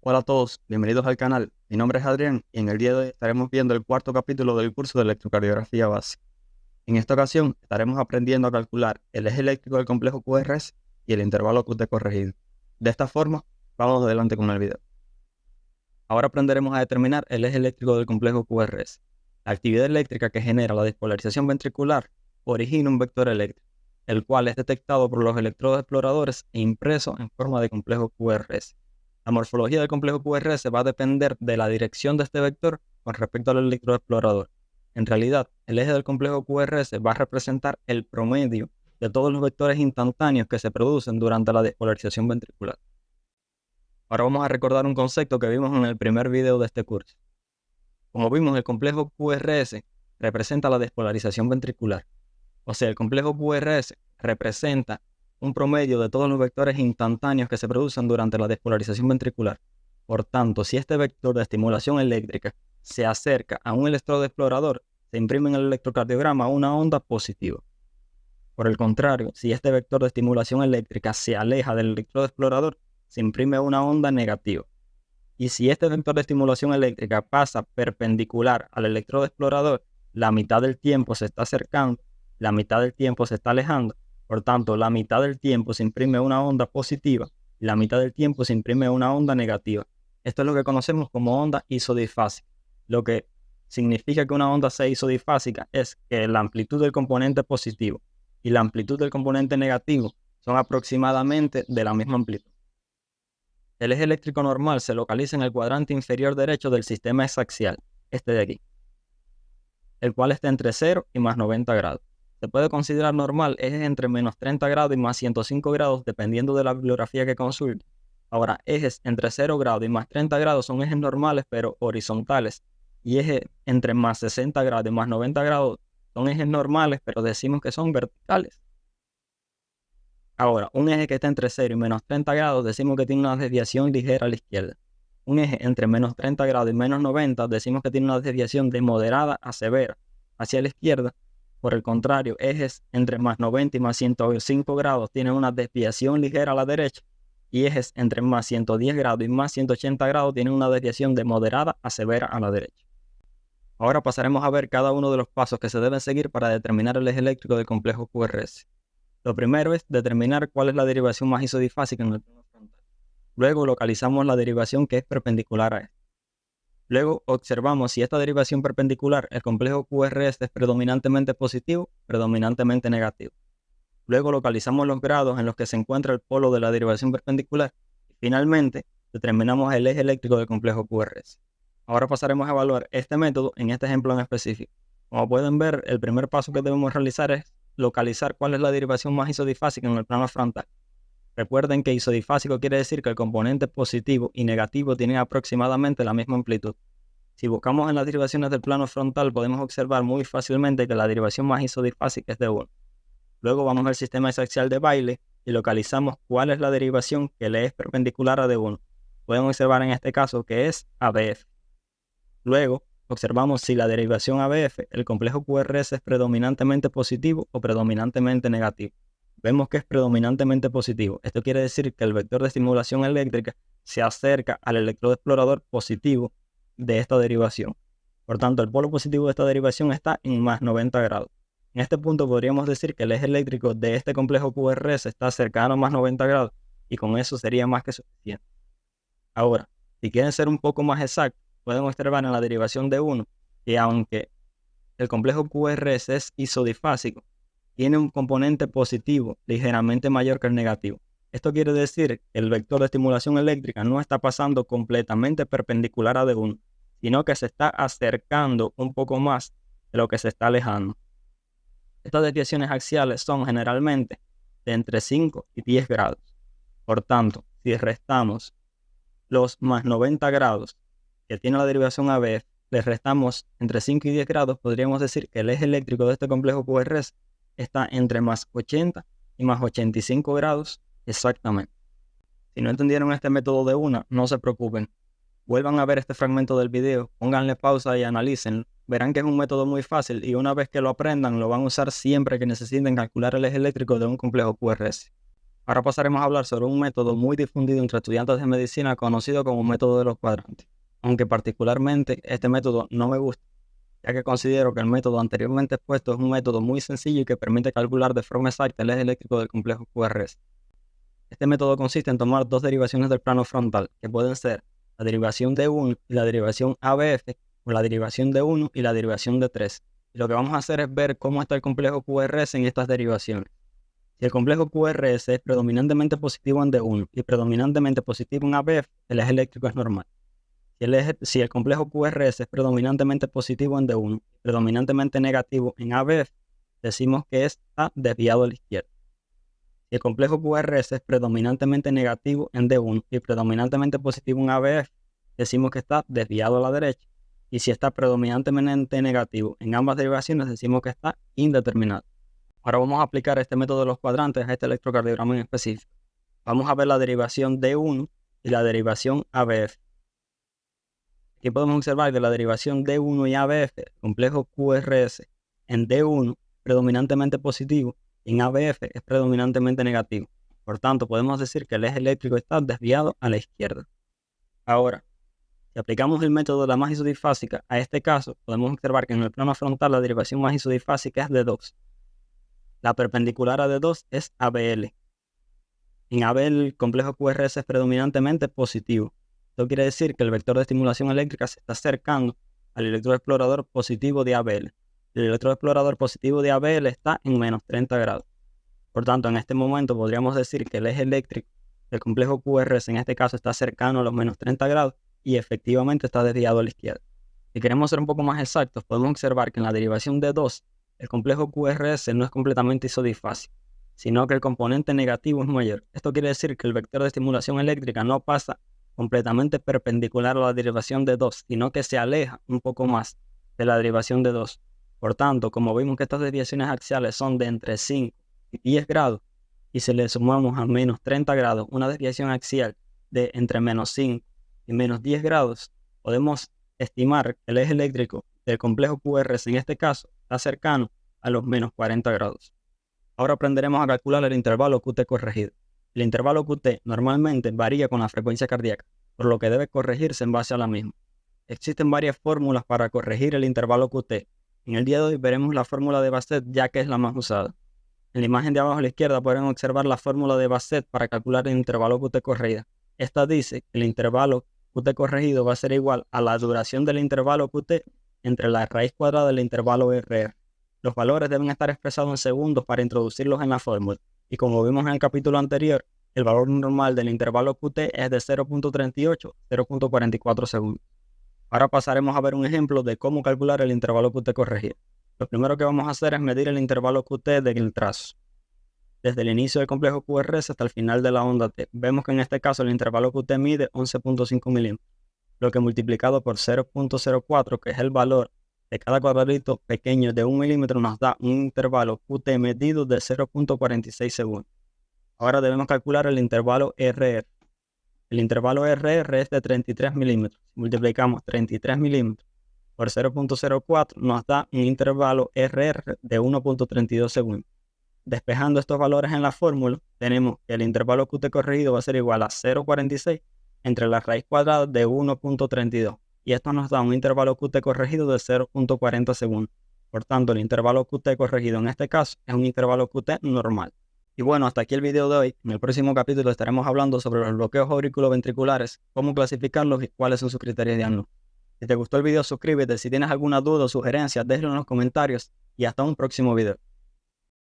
Hola a todos, bienvenidos al canal. Mi nombre es Adrián y en el día de hoy estaremos viendo el cuarto capítulo del curso de electrocardiografía básica. En esta ocasión estaremos aprendiendo a calcular el eje eléctrico del complejo QRS y el intervalo QT corregido. De esta forma, vamos adelante con el video. Ahora aprenderemos a determinar el eje eléctrico del complejo QRS. La actividad eléctrica que genera la despolarización ventricular origina un vector eléctrico, el cual es detectado por los electrodos exploradores e impreso en forma de complejo QRS. La morfología del complejo QRS va a depender de la dirección de este vector con respecto al electrodo explorador. En realidad, el eje del complejo QRS va a representar el promedio de todos los vectores instantáneos que se producen durante la despolarización ventricular. Ahora vamos a recordar un concepto que vimos en el primer video de este curso. Como vimos, el complejo QRS representa la despolarización ventricular. O sea, el complejo QRS representa un promedio de todos los vectores instantáneos que se producen durante la despolarización ventricular. Por tanto, si este vector de estimulación eléctrica se acerca a un electrodo explorador, se imprime en el electrocardiograma una onda positiva. Por el contrario, si este vector de estimulación eléctrica se aleja del electrodo explorador, se imprime una onda negativa. Y si este vector de estimulación eléctrica pasa perpendicular al electrodo explorador, la mitad del tiempo se está acercando, la mitad del tiempo se está alejando. Por tanto, la mitad del tiempo se imprime una onda positiva y la mitad del tiempo se imprime una onda negativa. Esto es lo que conocemos como onda isodifásica. Lo que significa que una onda sea isodifásica es que la amplitud del componente positivo y la amplitud del componente negativo son aproximadamente de la misma amplitud. El eje eléctrico normal se localiza en el cuadrante inferior derecho del sistema exaxial, este de aquí, el cual está entre 0 y más 90 grados. Se puede considerar normal ejes entre menos 30 grados y más 105 grados dependiendo de la bibliografía que consulte. Ahora, ejes entre 0 grados y más 30 grados son ejes normales pero horizontales, y ejes entre más 60 grados y más 90 grados son ejes normales pero decimos que son verticales. Ahora, un eje que está entre 0 y menos 30 grados decimos que tiene una desviación ligera a la izquierda. Un eje entre menos 30 grados y menos 90 decimos que tiene una desviación de moderada a severa hacia la izquierda. Por el contrario, ejes entre más 90 y más 105 grados tienen una desviación ligera a la derecha, y ejes entre más 110 grados y más 180 grados tienen una desviación de moderada a severa a la derecha. Ahora pasaremos a ver cada uno de los pasos que se deben seguir para determinar el eje eléctrico del complejo QRS. Lo primero es determinar cuál es la derivación más isodifásica en el plano frontal. Luego localizamos la derivación que es perpendicular a esta. Luego observamos si esta derivación perpendicular, el complejo QRS, es predominantemente positivo o predominantemente negativo. Luego localizamos los grados en los que se encuentra el polo de la derivación perpendicular. Y finalmente, determinamos el eje eléctrico del complejo QRS. Ahora pasaremos a evaluar este método en este ejemplo en específico. Como pueden ver, el primer paso que debemos realizar es localizar cuál es la derivación más isodifásica en el plano frontal. Recuerden que isodifásico quiere decir que el componente positivo y negativo tienen aproximadamente la misma amplitud. Si buscamos en las derivaciones del plano frontal, podemos observar muy fácilmente que la derivación más isodifásica es de 1. Luego vamos al sistema exaxial de Bailey y localizamos cuál es la derivación que le es perpendicular a D1. Pueden observar en este caso que es ABF. Luego observamos si la derivación ABF, el complejo QRS, es predominantemente positivo o predominantemente negativo. Vemos que es predominantemente positivo. Esto quiere decir que el vector de estimulación eléctrica se acerca al electrodo explorador positivo de esta derivación. Por tanto, el polo positivo de esta derivación está en más 90 grados. En este punto podríamos decir que el eje eléctrico de este complejo QRS está cercano a más 90 grados y con eso sería más que suficiente. Ahora, si quieren ser un poco más exactos, pueden observar en la derivación de 1 que aunque el complejo QRS es isodifásico, tiene un componente positivo ligeramente mayor que el negativo. Esto quiere decir que el vector de estimulación eléctrica no está pasando completamente perpendicular a D1, sino que se está acercando un poco más de lo que se está alejando. Estas desviaciones axiales son generalmente de entre 5 y 10 grados. Por tanto, si restamos los más 90 grados que tiene la derivación ABF, le restamos entre 5 y 10 grados, podríamos decir que el eje eléctrico de este complejo QRS está entre más 80 y más 85 grados exactamente. Si no entendieron este método de una, no se preocupen. Vuelvan a ver este fragmento del video, pónganle pausa y analicen. Verán que es un método muy fácil y una vez que lo aprendan, lo van a usar siempre que necesiten calcular el eje eléctrico de un complejo QRS. Ahora pasaremos a hablar sobre un método muy difundido entre estudiantes de medicina conocido como método de los cuadrantes, aunque particularmente este método no me gusta, ya que considero que el método anteriormente expuesto es un método muy sencillo y que permite calcular de forma exacta el eje eléctrico del complejo QRS. Este método consiste en tomar dos derivaciones del plano frontal, que pueden ser la derivación de 1 y la derivación ABF, o la derivación de 1 y la derivación de 3. Y lo que vamos a hacer es ver cómo está el complejo QRS en estas derivaciones. Si el complejo QRS es predominantemente positivo en D1 y predominantemente positivo en ABF, el eje eléctrico es normal. Si el complejo QRS es predominantemente positivo en D1 y predominantemente negativo en ABF, decimos que está desviado a la izquierda. Si el complejo QRS es predominantemente negativo en D1 y predominantemente positivo en ABF, decimos que está desviado a la derecha. Y si está predominantemente negativo en ambas derivaciones, decimos que está indeterminado. Ahora vamos a aplicar este método de los cuadrantes a este electrocardiograma en específico. Vamos a ver la derivación D1 y la derivación ABF. Aquí podemos observar que la derivación D1 y ABF, el complejo QRS en D1 predominantemente positivo y en ABF es predominantemente negativo. Por tanto, podemos decir que el eje eléctrico está desviado a la izquierda. Ahora, si aplicamos el método de la magia isodifásica a este caso, podemos observar que en el plano frontal la derivación magia isodifásica es D2. La perpendicular a D2 es ABL. En ABL el complejo QRS es predominantemente positivo. Esto quiere decir que el vector de estimulación eléctrica se está acercando al electrodo explorador positivo de ABL. El electrodo explorador positivo de ABL está en menos 30 grados. Por tanto, en este momento podríamos decir que el eje eléctrico del complejo QRS en este caso está cercano a los menos 30 grados y efectivamente está desviado a la izquierda. Si queremos ser un poco más exactos, podemos observar que en la derivación de 2, el complejo QRS no es completamente isodifásico, sino que el componente negativo es mayor. Esto quiere decir que el vector de estimulación eléctrica no pasa completamente perpendicular a la derivación de 2, sino que se aleja un poco más de la derivación de 2. Por tanto, como vimos que estas desviaciones axiales son de entre 5 y 10 grados, y si le sumamos a menos 30 grados una desviación axial de entre menos 5 y menos 10 grados, podemos estimar que el eje eléctrico del complejo QRS en este caso está cercano a los menos 40 grados. Ahora aprenderemos a calcular el intervalo QT corregido. El intervalo QT normalmente varía con la frecuencia cardíaca, por lo que debe corregirse en base a la misma. Existen varias fórmulas para corregir el intervalo QT. En el día de hoy veremos la fórmula de Bassett, ya que es la más usada. En la imagen de abajo a la izquierda pueden observar la fórmula de Bassett para calcular el intervalo QT corregido. Esta dice que el intervalo QT corregido va a ser igual a la duración del intervalo QT entre la raíz cuadrada del intervalo RR. Los valores deben estar expresados en segundos para introducirlos en la fórmula. Y como vimos en el capítulo anterior, el valor normal del intervalo QT es de 0.38, 0.44 segundos. Ahora pasaremos a ver un ejemplo de cómo calcular el intervalo QT corregido. Lo primero que vamos a hacer es medir el intervalo QT del trazo. Desde el inicio del complejo QRS hasta el final de la onda T. Vemos que en este caso el intervalo QT mide 11.5 milímetros, lo que multiplicado por 0.04, que es el valor de cada cuadradito pequeño de 1 milímetro, nos da un intervalo QT medido de 0.46 segundos. Ahora debemos calcular el intervalo RR. El intervalo RR es de 33 milímetros. Si multiplicamos 33 milímetros por 0.04 nos da un intervalo RR de 1.32 segundos. Despejando estos valores en la fórmula, tenemos que el intervalo QT corregido va a ser igual a 0.46 entre la raíz cuadrada de 1.32. Y esto nos da un intervalo QT corregido de 0.40 segundos. Por tanto, el intervalo QT corregido en este caso es un intervalo QT normal. Y bueno, hasta aquí el video de hoy. En el próximo capítulo estaremos hablando sobre los bloqueos auriculoventriculares, cómo clasificarlos y cuáles son sus criterios de diagnóstico. Si te gustó el video, suscríbete. Si tienes alguna duda o sugerencia, déjalo en los comentarios y hasta un próximo video.